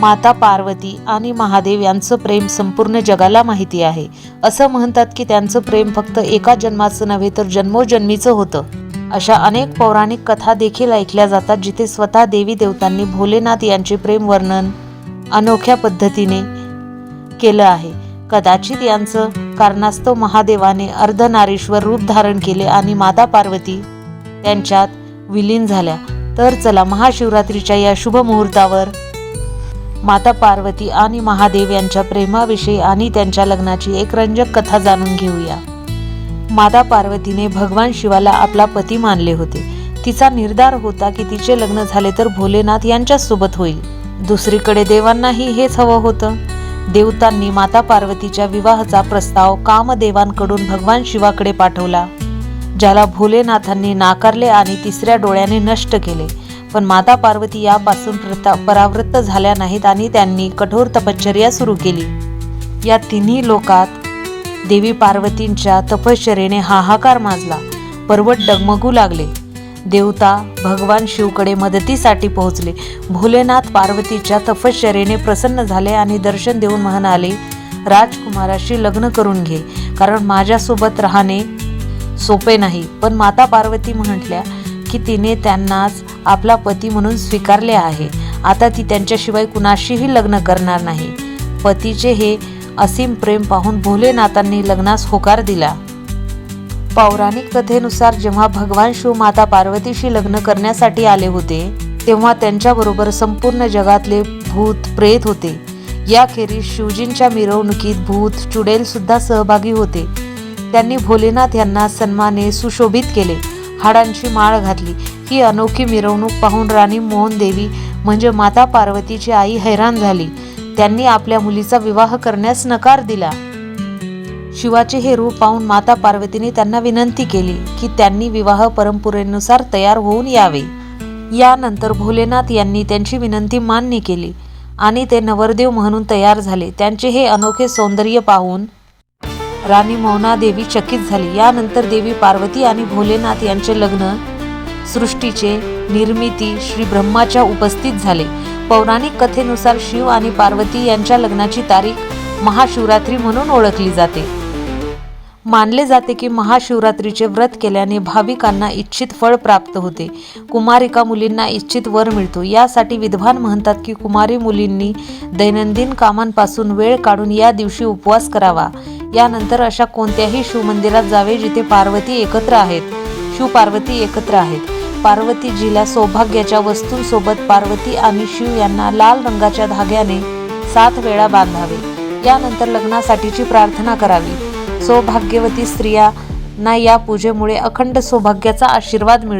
माता पार्वती आणि महादेव यांचं प्रेम संपूर्ण जगाला माहिती आहे। असं म्हणतात की त्यांचं प्रेम फक्त एका जन्माचं नव्हे तर जन्मोजन्मीचं होतं। अशा अनेक पौराणिक कथा देखील ऐकल्या जातात जिथे स्वतः देवी देवतांनी भोलेनाथ यांचे प्रेम वर्णन अनोख्या पद्धतीने केलं आहे। कदाचित यांचं कारणास्तव महादेवाने अर्धनारीश्वर रूप धारण केले आणि माता पार्वती त्यांच्यात विलीन झाल्या। तर चला महाशिवरात्रीच्या या शुभ मुहूर्तावर माता पार्वती आणि महादेव यांच्या प्रेमाविषयी आणि त्यांच्या लग्नाची एक रंजक कथा जाणून घेऊया। माता पार्वतीने भगवान शिवाला आपला पती मानले होते। तिचा निर्धार होता की तिचे लग्न झाले तर भोलेनाथ यांच्याच सोबत होईल। दुसरीकडे देवांनाही हेच हवं होतं। देवतांनी माता पार्वतीच्या विवाहाचा प्रस्ताव कामदेवांकडून भगवान शिवाकडे पाठवला, ज्याला भोलेनाथांनी नाकारले आणि तिसऱ्या डोळ्याने नष्ट केले। पण माता पार्वती यापासून परावृत्त झाल्या नाहीत आणि त्यांनी कठोर तपश्चर्या सुरू केली। या तिन्ही लोकात देवी पार्वतींच्या तपश्चर्येने हाहाकार माजला। पर्वत डगमगू लागले। देवता भगवान शिवकडे मदतीसाठी पोहोचले। भोलेनाथ पार्वतीच्या तपश्चर्येने प्रसन्न झाले आणि दर्शन देऊन म्हणाले, राजकुमाराशी लग्न करून घे, कारण माझ्यासोबत राहणे सोपे नाही। पण माता पार्वती म्हटल्या की तिने त्यांनाच आपला पती म्हणून स्वीकारले आहे। आता ती त्यांच्याशिवाय कुणाशीही लग्न करणार नाही। पतीचे हे असीम प्रेम पाहून भोलेनाथांनी लग्नास होकार दिला। पौराणिक कथेनुसार जेव्हा भगवान शिव माता पार्वतीशी लग्न करण्यासाठी आले होते तेव्हा त्यांच्याबरोबर संपूर्ण जगातले भूत प्रेत होते। याखेरीज शिवजींच्या मिरवणुकीत भूत चुडेल सुद्धा सहभागी होते। त्यांनी भोलेनाथ यांना सन्माने सुशोभित केले, हाडांची माळ घातली। ही अनोखी मिरवणूक पाहून राणी मोहन देवी म्हणजे माता पार्वतीची आई हैराण झाली। त्यांनी आपल्या मुलीचा विवाह करण्यास नकार दिला। शिवाचे हे रूप पाहून माता पार्वतीने त्यांना विनंती केली की त्यांनी विवाह परंपरेनुसार तयार होऊन यावे। यानंतर भोलेनाथ यांनी त्यांची विनंती मान्य केली आणि ते नवरदेव म्हणून तयार झाले। त्यांचे हे अनोखे सौंदर्य पाहून राणी मोहनादेवी चकित झाली। यानंतर देवी पार्वती आणि भोलेनाथ यांचे लग्न सृष्टीचे निर्मिती श्री ब्रह्माच्या उपस्थित झाले। पौराणिक कथेनुसार शिव आणि पार्वती यांच्या लग्नाची तारीख महाशिवरात्री म्हणून ओळखली जाते। मानले जाते की महाशिवरात्रीचे व्रत केल्याने भाविकांना इच्छित फळ प्राप्त होते। कुमारिका मुलींना इच्छित वर मिळतो। यासाठी विद्वान म्हणतात की कुमारी मुलींनी दैनंदिन कामांपासून वेळ काढून या दिवशी उपवास करावा। यानंतर अशा कोणत्याही शिवमंदिरात जावे जिथे पार्वती एकत्र आहेत, शिव पार्वती एकत्र आहेत। पार्वतीजीला सौभाग्याच्या वस्तूंसोबत पार्वती आणि शिव यांना लाल रंगाच्या धाग्याने 7 वेळा बांधावे। यानंतर लग्नासाठीची प्रार्थना करावी। सौभाग्यवती स्त्रियांना या पूजेमुळे अखंड सौभाग्याचा आशीर्वाद मिळतो।